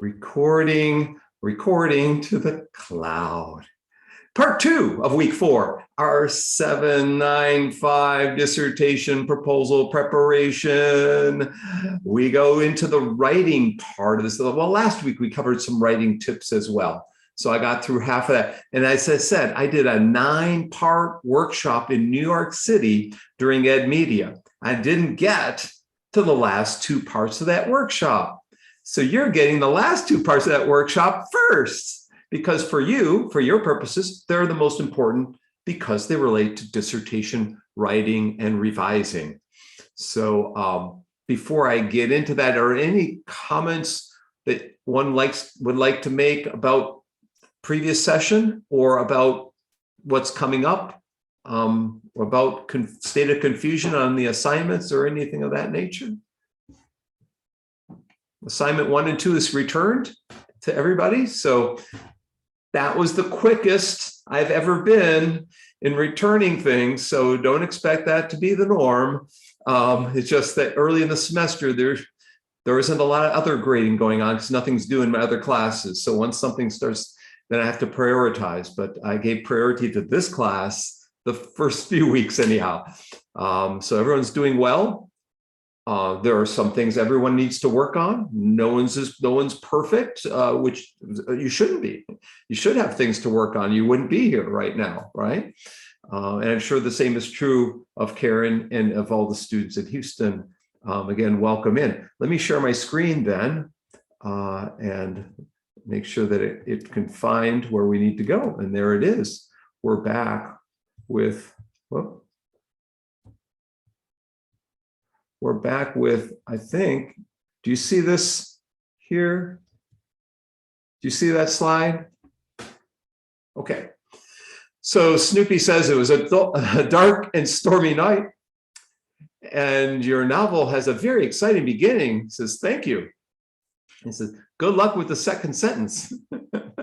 Recording to the cloud. Part 2 of week 4, R795 dissertation proposal preparation. We go into the writing part of this. Well, last week we covered some writing tips as well. So I got through half of that. And as I said, I did a 9-part workshop in New York City during Ed Media. I didn't get to the last 2 parts of that workshop. So you're getting the last 2 parts of that workshop first, because for you, for your purposes, they're the most important because they relate to dissertation writing and revising. So before I get into that, are any comments that one would like to make about previous session or about what's coming up, or about state of confusion on the assignments or anything of that nature? Assignment 1 and 2 is returned to everybody. So that was the quickest I've ever been in returning things. So don't expect that to be the norm. It's just that early in the semester, there isn't a lot of other grading going on because nothing's due in my other classes. So once something starts, then I have to prioritize. But I gave priority to this class the first few weeks anyhow. So everyone's doing well. There are some things everyone needs to work on. No one's perfect, which you shouldn't be. You should have things to work on. You wouldn't be here right now, right? And I'm sure the same is true of Karen and of all the students at Houston. Again, welcome in. Let me share my screen then and make sure that it can find where we need to go. And there it is. We're back with, whoop. We're back with, I think, do you see this here? Do you see that slide? Okay. So Snoopy says it was a dark and stormy night, and your novel has a very exciting beginning. He says, thank you. He says, good luck with the second sentence.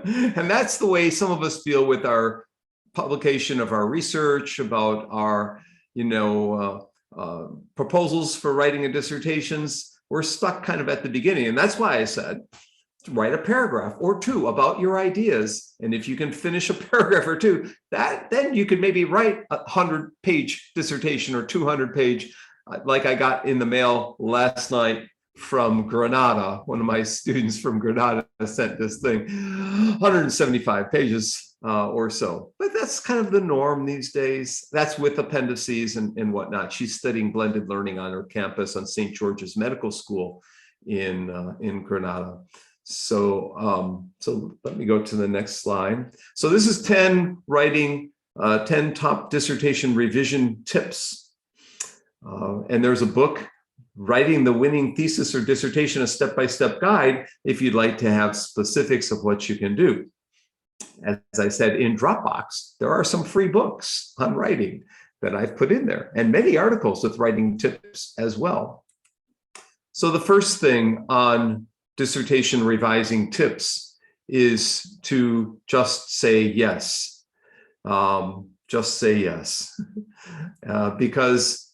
And that's the way some of us feel with our publication of our research about our, proposals for writing and dissertations. We're stuck kind of at the beginning. And that's why I said, write a paragraph or 2 about your ideas. And if you can finish a paragraph or 2, then you could maybe write a 100-page dissertation or 200-page, like I got in the mail last night from Granada. One of my students from Granada sent this thing, 175 pages or so. But that's kind of the norm these days. That's with appendices and whatnot. She's studying blended learning on her campus on St. George's Medical School in Granada. So let me go to the next slide. So this is 10 top dissertation revision tips. And there's a book, Writing the Winning Thesis or Dissertation, a Step-by-Step Guide, if you'd like to have specifics of what you can do. As I said, in Dropbox, there are some free books on writing that I've put in there, and many articles with writing tips as well. So the first thing on dissertation revising tips is to just say yes. Just say yes. Because,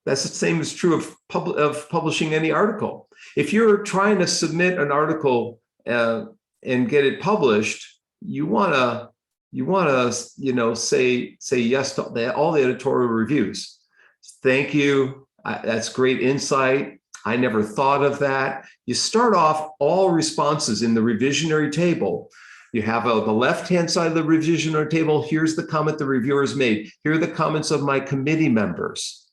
that's the same is true of publishing any article. If you're trying to submit an article and get it published, you wanna say yes to all the editorial reviews. Thank you. That's great insight. I never thought of that. You start off all responses in the revisionary table. You have the left-hand side of the revisionary table. Here's the comment the reviewers made. Here are the comments of my committee members.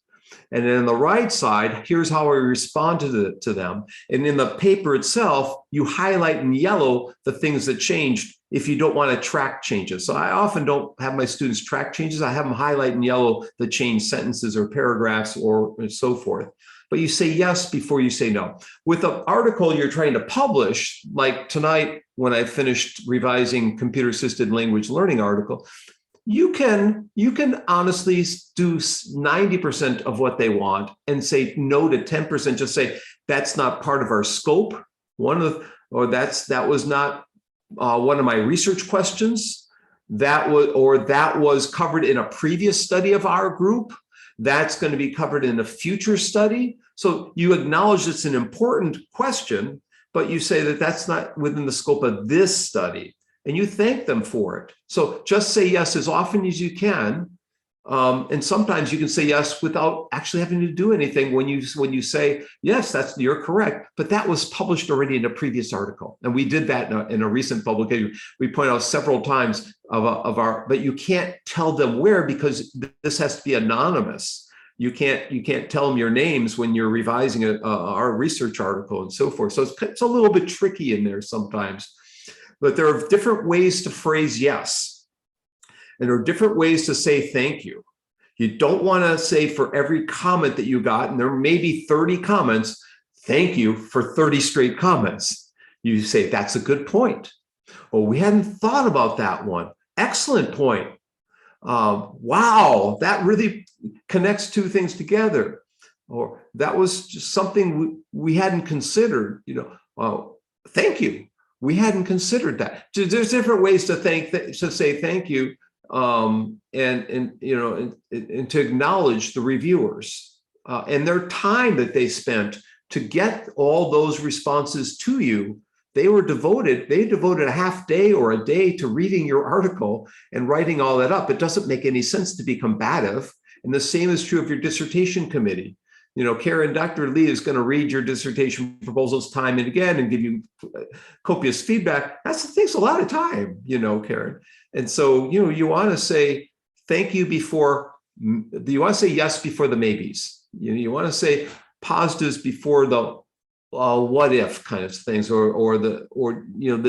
And then on the right side, here's how I respond to them. And in the paper itself, you highlight in yellow the things that changed if you don't want to track changes. So I often don't have my students track changes. I have them highlight in yellow the changed sentences or paragraphs or so forth. But you say yes before you say no. With an article you're trying to publish, like tonight when I finished revising computer-assisted language learning article, you can honestly do 90% of what they want and say no to 10%. Just say that's not part of our scope. That was not one of my research questions. That was covered in a previous study of our group. That's going to be covered in a future study. So you acknowledge it's an important question, but you say that that's not within the scope of this study, and you thank them for it. So just say yes as often as you can. And sometimes you can say yes without actually having to do anything when you say, yes, you're correct, but that was published already in a previous article. And we did that in a recent publication. We point out several times but you can't tell them where, because this has to be anonymous. You can't tell them your names when you're revising our research article and so forth. So it's a little bit tricky in there sometimes, but there are different ways to phrase yes. And there are different ways to say thank you. You don't want to say for every comment that you got, and there may be 30 comments, thank you for 30 straight comments. You say, that's a good point. Well, we hadn't thought about that one. Excellent point. Wow, that really connects two things together. Or that was just something we hadn't considered. Thank you. We hadn't considered that. There's different ways to say thank you. And to acknowledge the reviewers and their time that they spent to get all those responses to you. They devoted a half day or a day to reading your article and writing all that up. It doesn't make any sense to be combative. And the same is true of your dissertation committee. Karen, Dr. Lee is going to read your dissertation proposals time and again and give you copious feedback. That takes a lot of time, Karen. And so, you want to say thank you before, you want to say yes before the maybes. You want to say positives before the what if kind of things, or the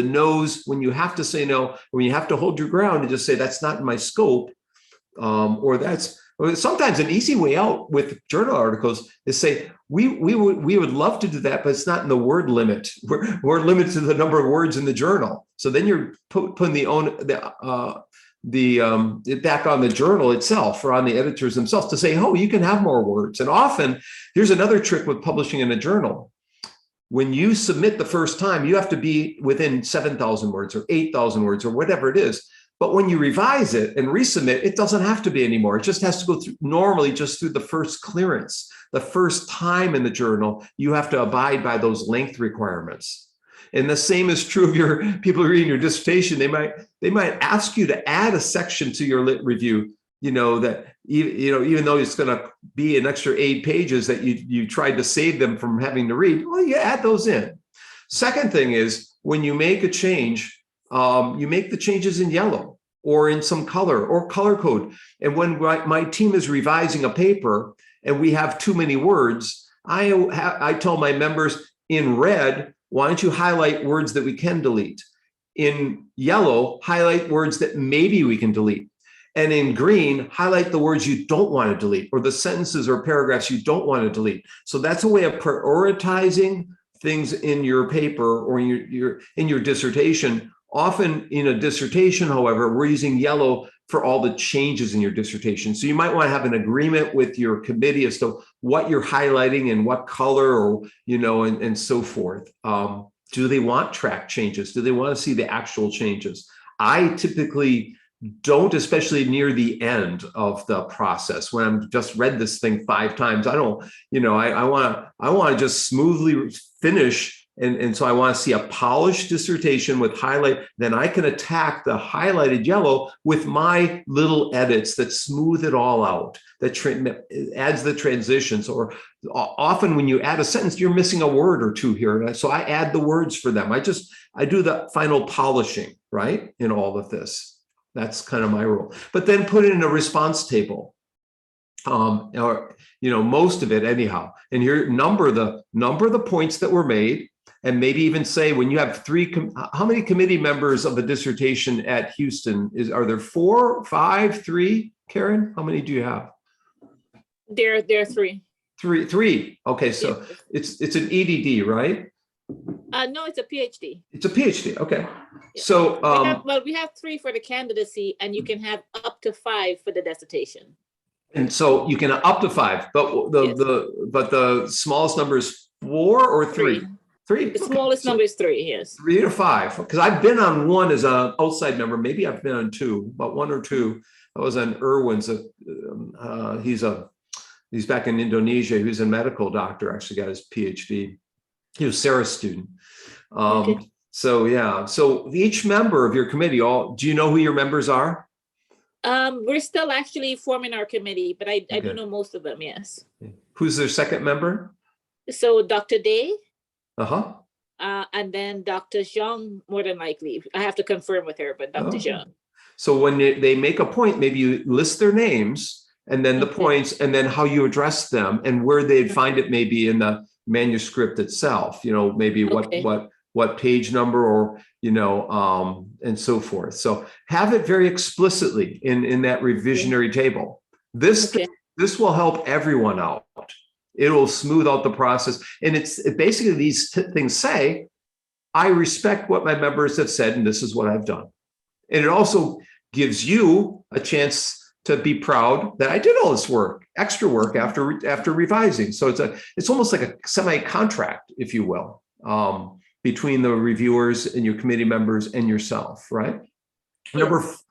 no's when you have to say no, when you have to hold your ground and just say that's not in my scope, or sometimes an easy way out with journal articles is say, we would love to do that, but it's not in the word limit. We're limited to the number of words in the journal. So then you're putting it back on the journal itself or on the editors themselves to say, oh, you can have more words. And often, here's another trick with publishing in a journal. When you submit the first time, you have to be within 7,000 words or 8,000 words or whatever it is. But when you revise it and resubmit, it doesn't have to be anymore. It just has to go through normally just through the first clearance. The first time in the journal, you have to abide by those length requirements. And the same is true of your people reading your dissertation. They might ask you to add a section to your lit review, that even though it's going to be an extra 8 pages that you tried to save them from having to read, well, you add those in. Second thing is when you make a change, you make the changes in yellow or in some color or color code. And when my team is revising a paper and we have too many words, I tell my members in red, why don't you highlight words that we can delete? In yellow, highlight words that maybe we can delete. And in green, highlight the words you don't want to delete or the sentences or paragraphs you don't want to delete. So that's a way of prioritizing things in your paper or in your dissertation. Often in a dissertation, however, we're using yellow for all the changes in your dissertation. So you might want to have an agreement with your committee as to what you're highlighting and what color or, and so forth. Do they want track changes? Do they want to see the actual changes? I typically don't, especially near the end of the process when I'm just read this thing 5 times. I don't, I want to just smoothly finish. And so I want to see a polished dissertation with highlight. Then I can attack the highlighted yellow with my little edits that smooth it all out, that adds the transitions. Or often when you add a sentence, you're missing a word or two here. So I add the words for them. I do the final polishing, right, in all of this. That's kind of my rule. But then put it in a response table. Or most of it anyhow. And here number the points that were made. And maybe even say when you have 3, how many committee members of a dissertation at Houston? Are there 4, 5, 3? Karen, how many do you have? There are 3. 3. Okay, so yeah. It's an EDD, right? No, it's a PhD. It's a PhD. Okay. Yeah. So we have 3 for the candidacy, and you can have up to 5 for the dissertation. And so you can up to 5, but the smallest number is 4 or 3. 3. The smallest number is 3, yes. 3 to 5, because I've been on 1 as an outside member. Maybe I've been on 2, but 1 or 2. I was on Irwin's. He's back in Indonesia. He was a medical doctor. Actually got his PhD. He was Sarah's student. Okay. So yeah, so each member of your committee, do you know who your members are? We're still actually forming our committee, but I do Okay. know most of them, yes. Who's their second member? So Dr. Day, Uh-huh. and then Dr. Zhang, more than likely. I have to confirm with her, but Dr. Okay. Zhang. So when they make a point, maybe you list their names and then the Okay. points and then how you address them and where they'd find it maybe in the manuscript itself, maybe Okay. what page number or, and so forth. So have it very explicitly in that revisionary table. Okay. This will help everyone out. It will smooth out the process. And it's basically these things say, I respect what my members have said, and this is what I've done. And it also gives you a chance to be proud that I did all this work, extra work after revising. So it's almost like a semi-contract, if you will, between the reviewers and your committee members and yourself, right? Yes.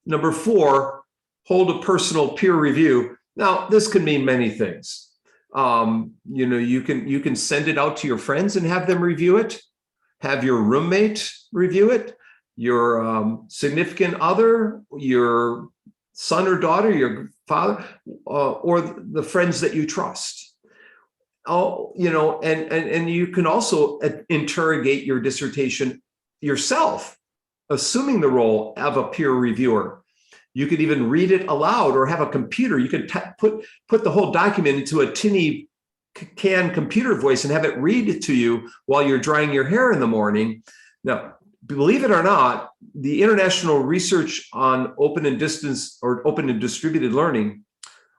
Number 4, hold a personal peer review. Now, this could mean many things. You can send it out to your friends and have them review it. Have your roommate review it, your significant other, your son or daughter, your father, or the friends that you trust. And you can also interrogate your dissertation yourself, assuming the role of a peer reviewer. You could even read it aloud or have a computer. You could put the whole document into a tinny can computer voice and have it read it to you while you're drying your hair in the morning. Now, believe it or not, the International Research on Open and Distance or Open and Distributed Learning,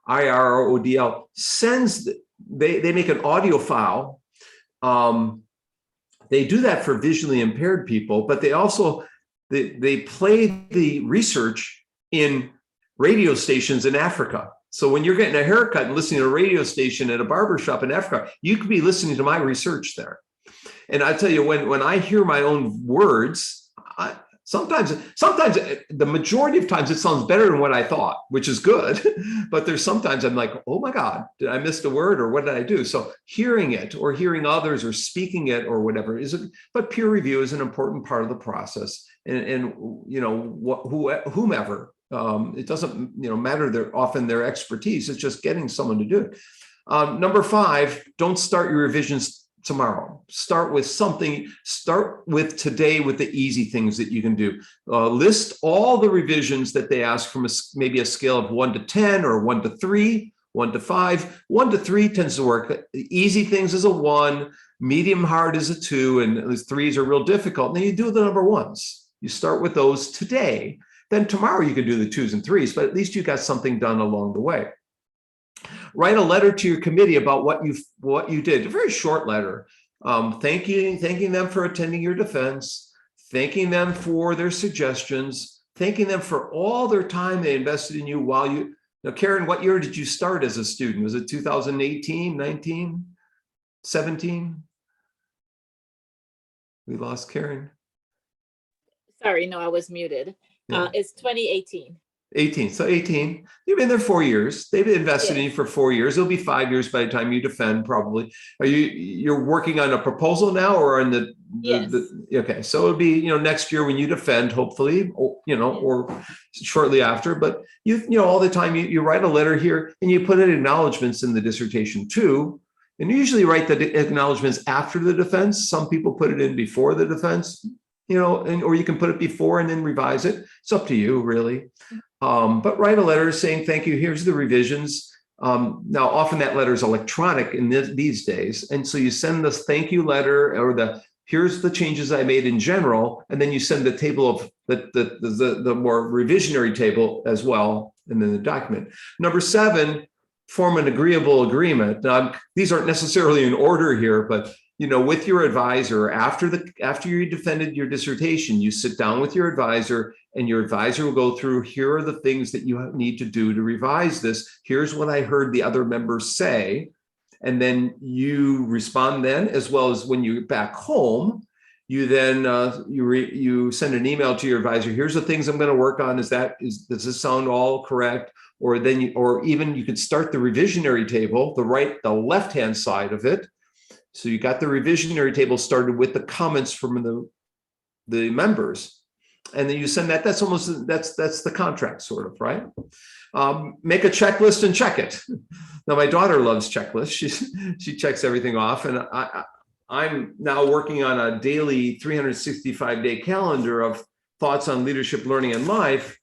IRODL, they make an audio file. They do that for visually impaired people, but they also, they play the research in radio stations in Africa. So when you're getting a haircut and listening to a radio station at a barbershop in Africa, you could be listening to my research there. And I tell you, when I hear my own words, sometimes the majority of times it sounds better than what I thought, which is good. But there's sometimes I'm like, oh my God, did I miss a word or what did I do? So hearing it or hearing others or speaking it or whatever but peer review is an important part of the process. And whomever. It doesn't matter often their expertise. It's just getting someone to do it. Number 5, don't start your revisions tomorrow. Start with something. Start with today with the easy things that you can do. List all the revisions that they ask from maybe a scale of 1 to 10 or 1 to 3, 1 to 5. 1 to 3 tends to work. Easy things is a 1, medium hard is a 2, and at least 3s are real difficult. Then you do the number 1s. You start with those today. Then tomorrow you can do the 2s and 3s, but at least you got something done along the way. Write a letter to your committee about what you did, a very short letter, thanking them for attending your defense, thanking them for their suggestions, thanking them for all their time they invested in you while you. Now, Karen, what year did you start as a student? Was it 2018, 19, 17? We lost Karen. Sorry, no, I was muted. Yeah. It's 2018. 18. So 18. You've been there 4 years. They've invested in you for 4 years. It'll be 5 years by the time you defend, probably. You're working on a proposal now or on the yes. Okay. So it'll be, next year when you defend, hopefully, or shortly after. But all the time you write a letter here and you put in acknowledgments in the dissertation too. And you usually write the acknowledgments after the defense. Some people put it in before the defense, or you can put it before and then revise it. It's up to you, really. But write a letter saying, thank you, here's the revisions. Now, often that letter is electronic in these days. And so you send this thank you letter or here's the changes I made in general. And then you send the table of the more revisionary table as well. And then the document. Number 7, form an agreeable agreement. Now, these aren't necessarily in order here, but with your advisor, after you defended your dissertation, you sit down with your advisor and your advisor will go through, here are the things that you need to do to revise this. Here's what I heard the other members say. And then you respond then, as well as when you're back home, you then you send an email to your advisor. Here's the things I'm going to work on. Does this sound all correct? Or even you could start the revisionary table, the left-hand side of it. So you got the revisionary table started with the comments from the members, and then you send that. That's the contract, sort of, right? Make a checklist and check it. Now, my daughter loves checklists. She checks everything off, and I'm now working on a daily 365-day calendar of thoughts on leadership, learning, and life.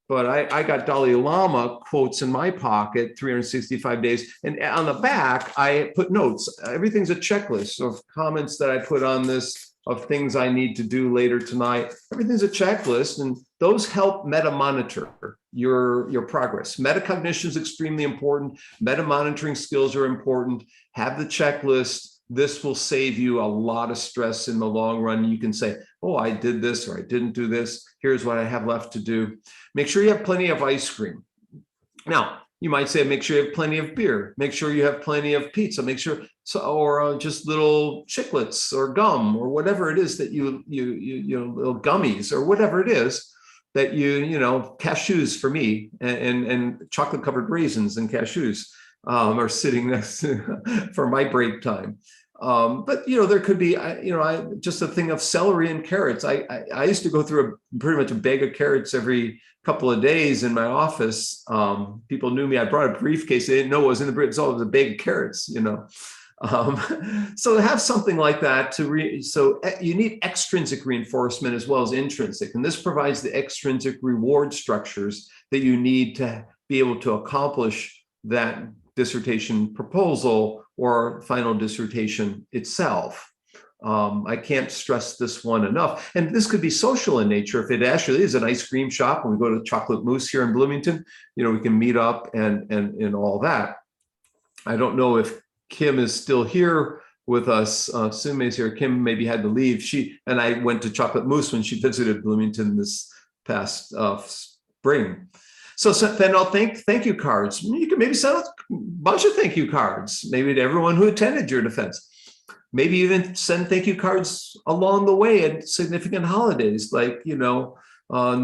But I got Dalai Lama quotes in my pocket, 365 days. And on the back, I put notes. Everything's a checklist of comments that I put on this, of things I need to do later tonight. Everything's a checklist, and those help meta-monitor your progress. Metacognition is extremely important. Meta-monitoring skills are important. Have the checklist. This will save you a lot of stress in the long run. You can say, oh, I did this or I didn't do this. Here's what I have left to do. Make sure you have plenty of ice cream. Now, you might say, make sure you have plenty of beer. Make sure you have plenty of pizza. Make sure, or just little chiclets or gum or whatever it is that you little gummies or whatever it is that cashews for me, and chocolate covered raisins and cashews are sitting next to, for my break time. But there could be, just a thing of celery and carrots. I used to go through pretty much a bag of carrots every couple of days in my office. People knew me. I brought a briefcase. They didn't know what was in the briefcase. It was a bag of carrots, So to have something like that so you need extrinsic reinforcement as well as intrinsic, and this provides the extrinsic reward structures that you need to be able to accomplish that dissertation proposal or final dissertation itself. I can't stress this one enough. And this could be social in nature. If it actually is an ice cream shop and we go to Chocolate Mousse here in Bloomington, we can meet up and all that. I don't know if Kim is still here with us. Sume's here. Kim maybe had to leave. She and I went to Chocolate Mousse when she visited Bloomington this past spring. So then I'll thank you cards. You can maybe send a bunch of thank you cards, maybe to everyone who attended your defense. Maybe even send thank you cards along the way at significant holidays like, New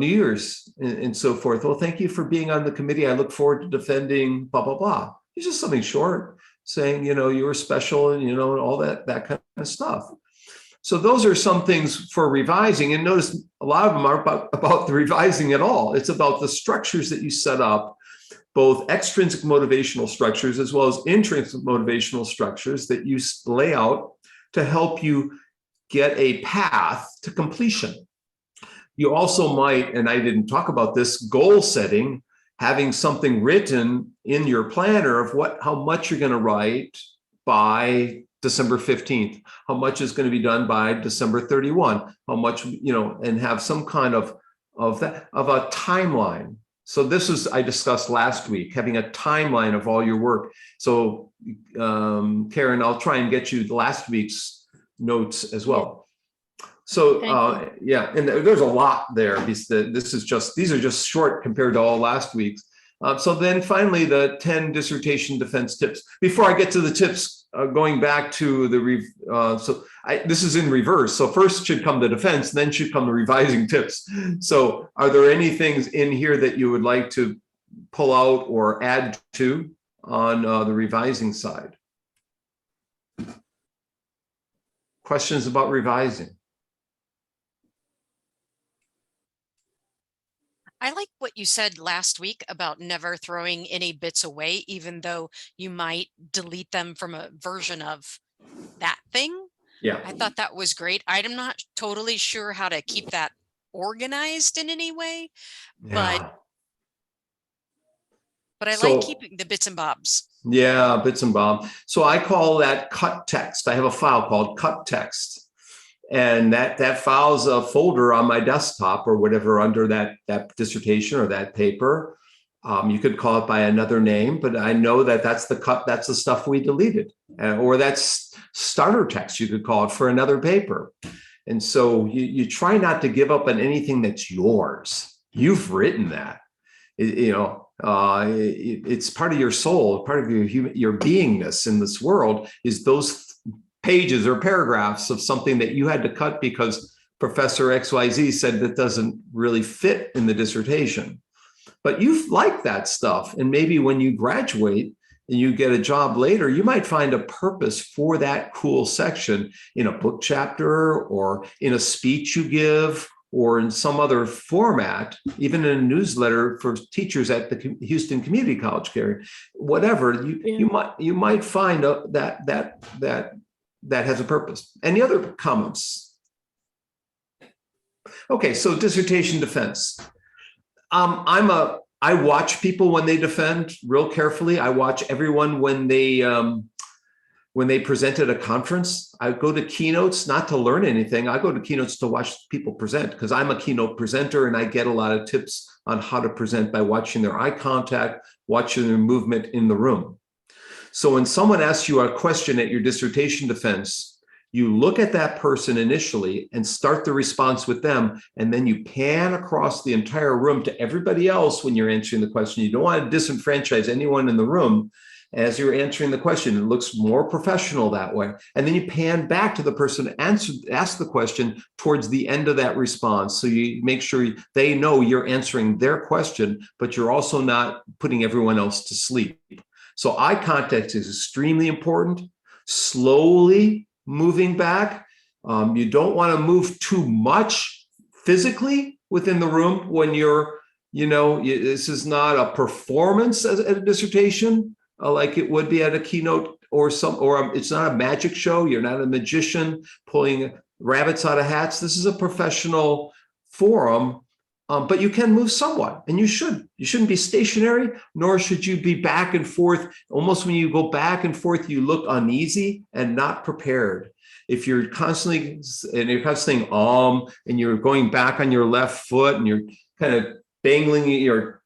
Year's and so forth. Well, thank you for being on the committee. I look forward to defending blah, blah, blah. It's just something short saying, you were special and, all that kind of stuff. So those are some things for revising, and notice a lot of them aren't about the revising at all. It's about the structures that you set up, both extrinsic motivational structures as well as intrinsic motivational structures that you lay out to help you get a path to completion. You also might, and I didn't talk about this, goal setting, having something written in your planner of how much you're going to write by December 15th, how much is going to be done by December 31, how much, and have some kind of a timeline. So this is, I discussed last week, having a timeline of all your work. So Karen, I'll try and get you last week's notes as well. So yeah, and there's a lot there. These are just short compared to all last week's. So then finally, the 10 dissertation defense tips. Before I get to the tips, going back to the, this is in reverse. So first should come the defense, then should come the revising tips. So are there any things in here that you would like to pull out or add to on the revising side? Questions about revising? I like what you said last week about never throwing any bits away, even though you might delete them from a version of that thing. Yeah. I thought that was great. I'm not totally sure how to keep that organized in any way, Yeah. but I like keeping the bits and bobs. Yeah, bits and bobs. So I call that cut text. I have a file called cut text. And that file's a folder on my desktop or whatever under that dissertation or that paper. You could call it by another name, but I know that's the stuff we deleted, or that's starter text, you could call it, for another paper. And so you try not to give up on anything that's yours. You've written that, it's part of your soul, part of your beingness in this world is those pages or paragraphs of something that you had to cut because Professor XYZ said that doesn't really fit in the dissertation. But you like that stuff. And maybe when you graduate, and you get a job later, you might find a purpose for that cool section in a book chapter or in a speech you give or in some other format, even in a newsletter for teachers at the Houston Community College, Gary, whatever, you might find that has a purpose. Any other comments? Okay, so dissertation defense. I watch people when they defend real carefully. I watch everyone when they present at a conference. I go to keynotes not to learn anything. I go to keynotes to watch people present because I'm a keynote presenter and I get a lot of tips on how to present by watching their eye contact, watching their movement in the room. So when someone asks you a question at your dissertation defense, you look at that person initially and start the response with them, and then you pan across the entire room to everybody else when you're answering the question. You don't want to disenfranchise anyone in the room as you're answering the question. It looks more professional that way. And then you pan back to the person and ask the question towards the end of that response. So you make sure they know you're answering their question, but you're also not putting everyone else to sleep. So eye contact is extremely important. Slowly moving back. You don't want to move too much physically within the room when you're, this is not a performance at a dissertation like it would be at a keynote or it's not a magic show. You're not a magician pulling rabbits out of hats. This is a professional forum, but you can move somewhat, and you should. You shouldn't be stationary, nor should you be back and forth. Almost when you go back and forth, you look uneasy and not prepared. If you're constantly and you're going back on your left foot and you're kind of dangling your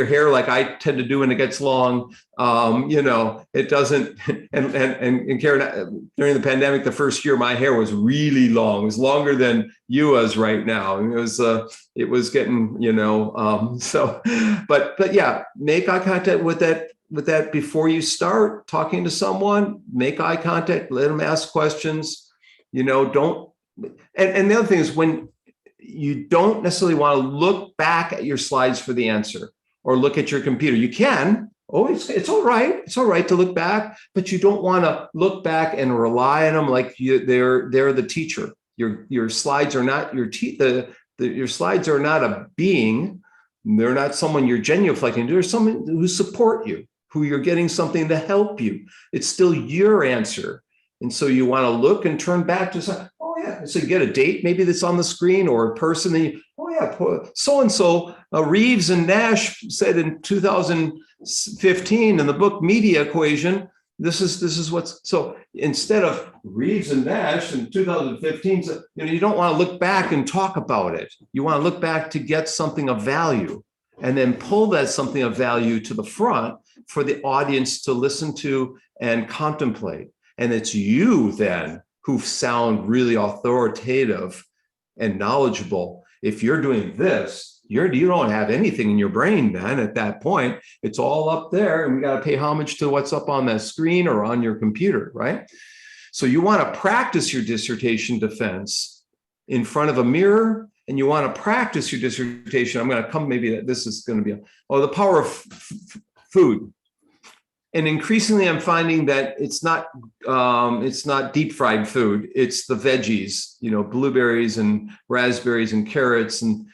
hair like I tend to do when it gets long, it doesn't. And Karen, during the pandemic, the first year, my hair was really long. It was longer than you was right now. And it was getting, but yeah, make eye contact with that before you start talking to someone. Make eye contact, let them ask questions, don't. And the other thing is when you don't necessarily want to look back at your slides for the answer or look at your computer. You can. It's all right. It's all right to look back, but you don't want to look back and rely on them like they're the teacher. Your slides are not your slides are not a being. They're not someone you're genuflecting to. They're someone who support you, who you're getting something to help you. It's still your answer. And so you want to look and turn back to something. Oh yeah. So you get a date maybe that's on the screen or a person that so-and-so Reeves and Nash said in 2015 in the book Media Equation, this is what's, so instead of Reeves and Nash in 2015, you don't want to look back and talk about it. You want to look back to get something of value and then pull that something of value to the front for the audience to listen to and contemplate. And it's you then who sound really authoritative and knowledgeable. If you're doing this, you don't have anything in your brain then at that point. It's all up there, and we got to pay homage to what's up on that screen or on your computer, right? So you want to practice your dissertation defense in front of a mirror, and you want to practice your dissertation. I'm going to come, maybe this is going to be, the power of food. And increasingly, I'm finding that it's not deep fried food. It's the veggies, blueberries and raspberries and carrots. And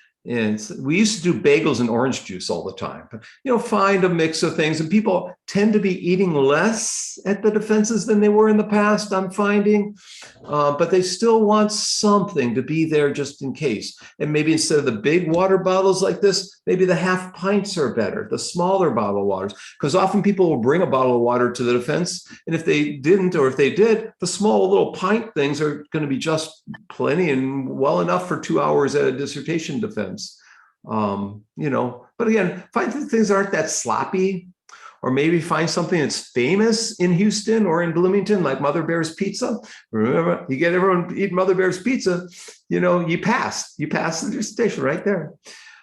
we used to do bagels and orange juice all the time. But, find a mix of things. And people tend to be eating less at the defenses than they were in the past, I'm finding. But they still want something to be there just in case. And maybe instead of the big water bottles like this, maybe the half pints are better, the smaller bottle of waters. Because often people will bring a bottle of water to the defense. And if they didn't, or if they did, the small little pint things are going to be just plenty and well enough for 2 hours at a dissertation defense. But again, find things that aren't that sloppy, or maybe find something that's famous in Houston or in Bloomington, like Mother Bear's Pizza. Remember, you get everyone eating Mother Bear's Pizza, you pass the dissertation right there.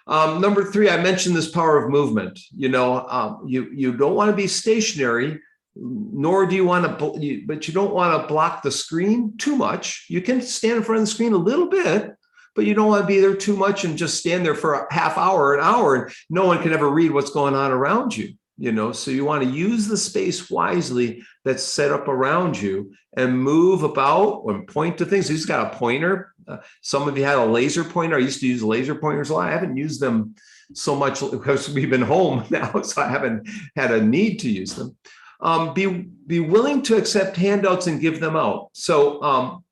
Number 3, I mentioned this power of movement. You don't want to be stationary, nor do you want to, but you don't want to block the screen too much. You can stand in front of the screen a little bit, but you don't want to be there too much and just stand there for a half hour, an hour, and no one can ever read what's going on around you. So you want to use the space wisely that's set up around you and move about and point to things. Who's got a pointer? Some of you had a laser pointer. I used to use laser pointers a lot. I haven't used them so much because we've been home now, so I haven't had a need to use them. Be willing to accept handouts and give them out. So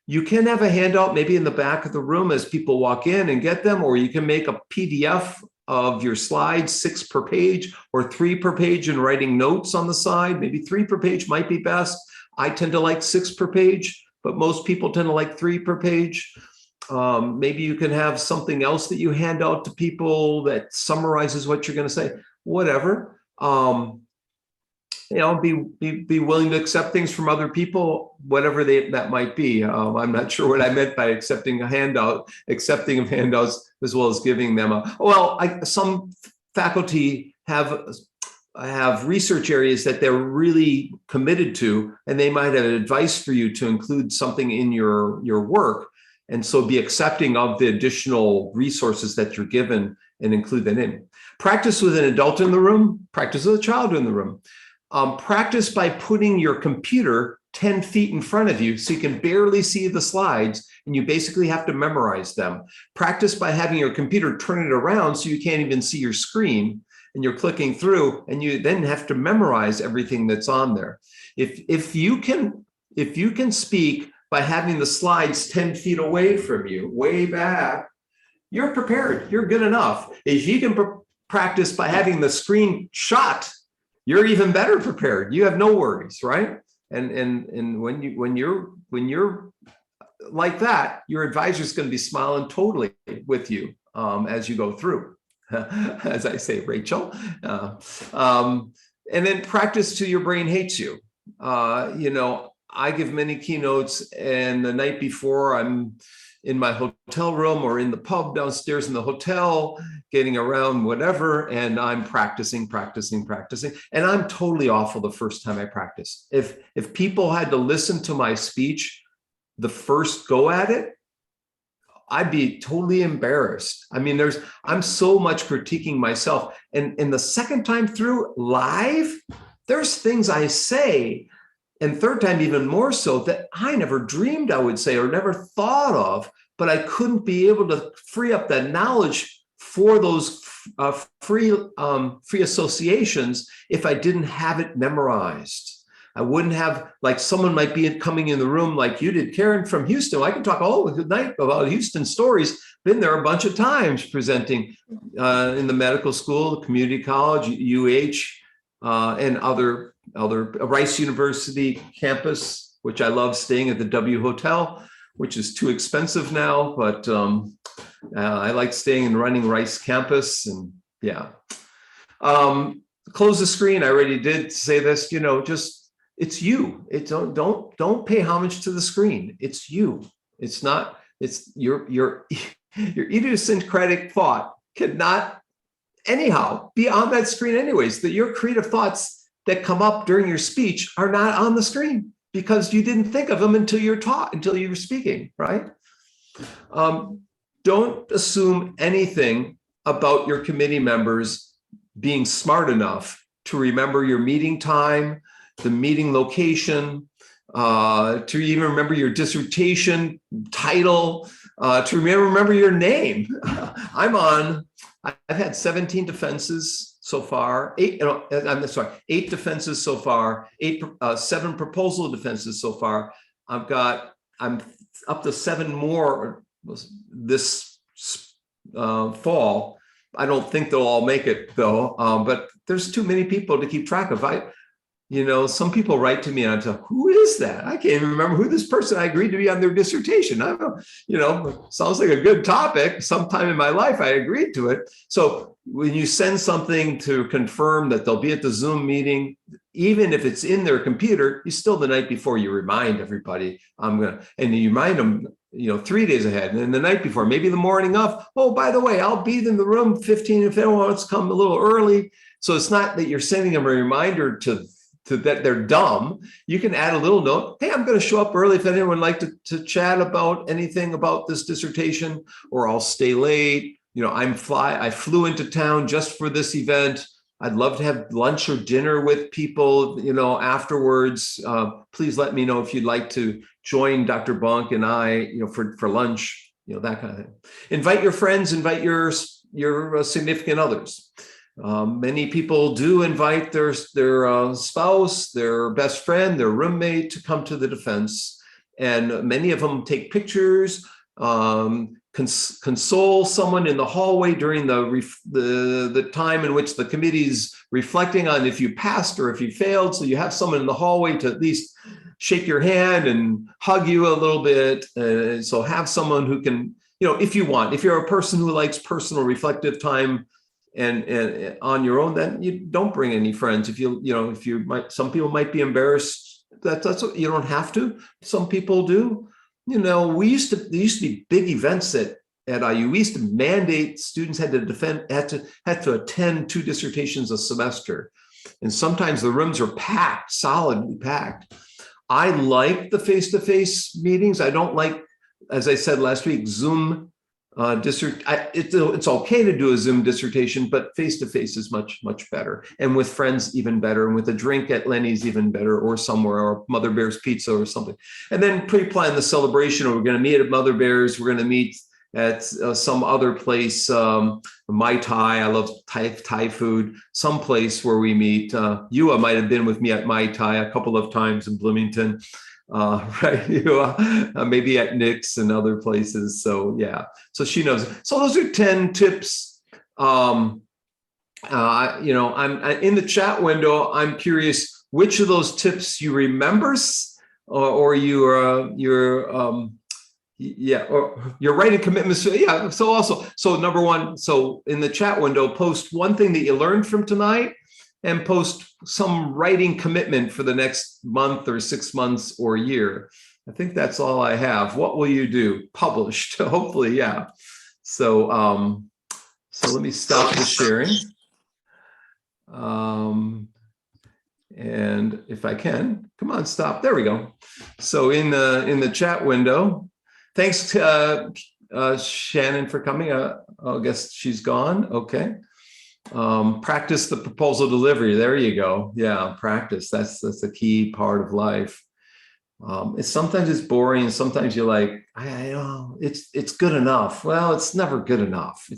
you can have a handout maybe in the back of the room as people walk in and get them, or you can make a PDF of your slides, 6 per page or 3 per page, and writing notes on the side. Maybe 3 per page might be best. I tend to like 6 per page, but most people tend to like 3 per page. Maybe you can have something else that you hand out to people that summarizes what you're going to say, whatever. Be willing to accept things from other people, whatever that might be. I'm not sure what I meant by accepting of handouts as well as giving them some faculty have research areas that they're really committed to, and they might have advice for you to include something in your work. And so be accepting of the additional resources that you're given and include that in. Practice with an adult in the room, practice with a child in the room. Practice by putting your computer 10 feet in front of you so you can barely see the slides and you basically have to memorize them. Practice by having your computer turn it around so you can't even see your screen and you're clicking through, and you then have to memorize everything that's on there. If you can speak by having the slides 10 feet away from you, way back, you're prepared, you're good enough. If you can practice by having the screen shut, you're even better prepared. You have no worries, right? And when you're like that, your advisor is going to be smiling totally with you as you go through, as I say, Rachel. And then practice till your brain hates you. I give many keynotes, and the night before I'm in my hotel room or in the pub downstairs in the hotel, getting around whatever, and I'm practicing. And I'm totally awful the first time I practice. If people had to listen to my speech the first go at it, I'd be totally embarrassed. I mean, I'm so much critiquing myself. And the second time through live, there's things I say, and third time even more so, that I never dreamed I would say or never thought of, but I couldn't be able to free up that knowledge for those free associations if I didn't have it memorized. I wouldn't have, like, someone might be coming in the room like you did, Karen from Houston. I can talk all night about Houston stories. Been there a bunch of times presenting in the medical school, the community college, and other Rice University campus, which I love staying at the W Hotel, which is too expensive now, but I like staying and running Rice campus. And yeah, close the screen. I already did say this. It's you. Don't pay homage to the screen. It's you. It's not. It's your idiosyncratic thought cannot anyhow be on that screen anyways. That your creative thoughts that come up during your speech are not on the screen because you didn't think of them until you were speaking, right? Don't assume anything about your committee members being smart enough to remember your meeting time, the meeting location, to even remember your dissertation title, to remember your name. I've had 17 defenses so far, 8 defenses so far, 7 proposal defenses so far. I'm up to 7 more this fall. I don't think they'll all make it though, but there's too many people to keep track of. Some people write to me and I'm like, who is that? I can't even remember who this person I agreed to be on their dissertation. I don't know, sounds like a good topic. Sometime in my life, I agreed to it. So when you send something to confirm that they'll be at the Zoom meeting, even if it's in their computer, you still the night before, you remind everybody, and you remind them, 3 days ahead. And then the night before, maybe the morning of, oh, by the way, I'll be in the room 15 if anyone wants to come a little early. So it's not that you're sending them a reminder to that they're dumb. You can add a little note. Hey, I'm going to show up early if anyone would like to chat about anything about this dissertation, or I'll stay late. I flew into town just for this event. I'd love to have lunch or dinner with people, afterwards. Please let me know if you'd like to join Dr. Bonk and I, for lunch, that kind of thing. Invite your friends, invite your significant others. Many people do invite their spouse, their best friend, their roommate to come to the defense. And many of them take pictures, console someone in the hallway during the time in which the committee's reflecting on if you passed or if you failed. So you have someone in the hallway to at least shake your hand and hug you a little bit. So have someone who can, if you want, if you're a person who likes personal reflective time and on your own, then you don't bring any friends. Some people might be embarrassed. That's what, you don't have to. Some people do. There used to be big events at IU. We used to mandate students had to attend 2 dissertations a semester. And sometimes the rooms are packed, solidly packed. I like the face-to-face meetings. I don't like, as I said last week, Zoom it's okay to do a Zoom dissertation, but face-to-face is much, much better. And with friends, even better. And with a drink at Lenny's, even better, or somewhere, or Mother Bear's Pizza or something. And then pre-plan the celebration. We're going to meet at Mother Bear's. We're going to meet at some other place, Mai Tai. I love Thai food. Some place where we meet. Yua might have been with me at Mai Tai a couple of times in Bloomington. Right, maybe at Nick's and other places. So yeah, so she knows. So those are 10 tips. I'm in the chat window. I'm curious which of those tips you remember, or or your writing commitments. Yeah. So number one. So in the chat window, post one thing that you learned from tonight, and post some writing commitment for the next month or 6 months or year. I think that's all I have. What will you do? Published, hopefully, yeah. So let me stop the sharing. And if I can, come on, stop. There we go. So in the chat window, thanks to Shannon for coming. I guess she's gone. Okay. Practice the proposal delivery. There you go. Yeah, practice. That's a key part of life. Sometimes it's boring, and sometimes you're like, I know it's good enough. Well, it's never good enough.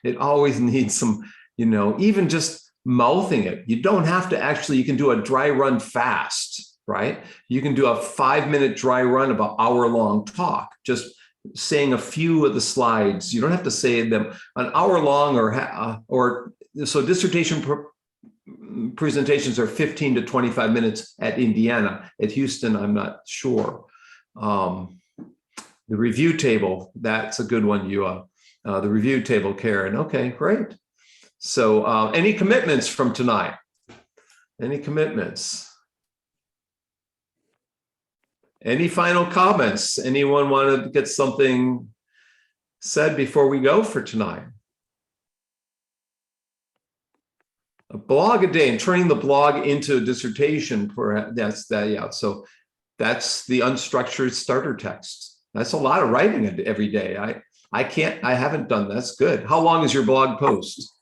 It always needs some, even just mouthing it. You don't have to actually. You can do a dry run fast, right? You can do a 5-minute dry run of an hour-long talk. Just saying a few of the slides. You don't have to say them an hour long or so. Dissertation presentations are 15 to 25 minutes at Indiana. At Houston, I'm not sure. The review table, that's a good one, the review table, Karen. Okay, great. So any commitments from tonight? Any commitments? Any final comments? Anyone want to get something said before we go for tonight? A blog a day and turning the blog into a dissertation. That's that. Yeah. So that's the unstructured starter text. That's a lot of writing every day. I haven't done that. That's good. How long is your blog post?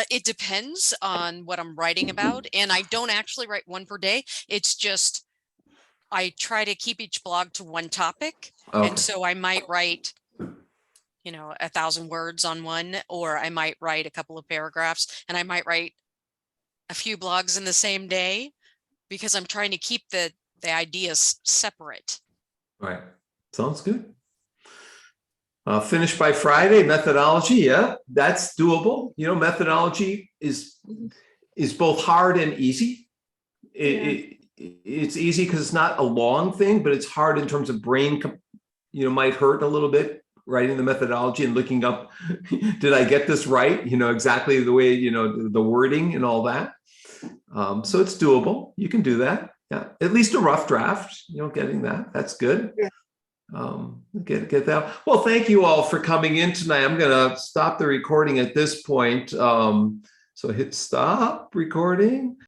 It depends on what I'm writing about, and I don't actually write one per day. It's just I try to keep each blog to one topic. Okay. And so I might write, 1,000 words on one, or I might write a couple of paragraphs, and I might write a few blogs in the same day because I'm trying to keep the ideas separate. Right. Sounds good. Finish by Friday, methodology. Yeah, that's doable. Methodology is both hard and easy. It's easy because it's not a long thing, but it's hard in terms of brain, might hurt a little bit writing the methodology and looking up, did I get this right? Exactly the way, the wording and all that. So it's doable. You can do that. Yeah. At least a rough draft, getting that. That's good. Yeah. Get that. Well, thank you all for coming in tonight. I'm going to stop the recording at this point. So hit stop recording.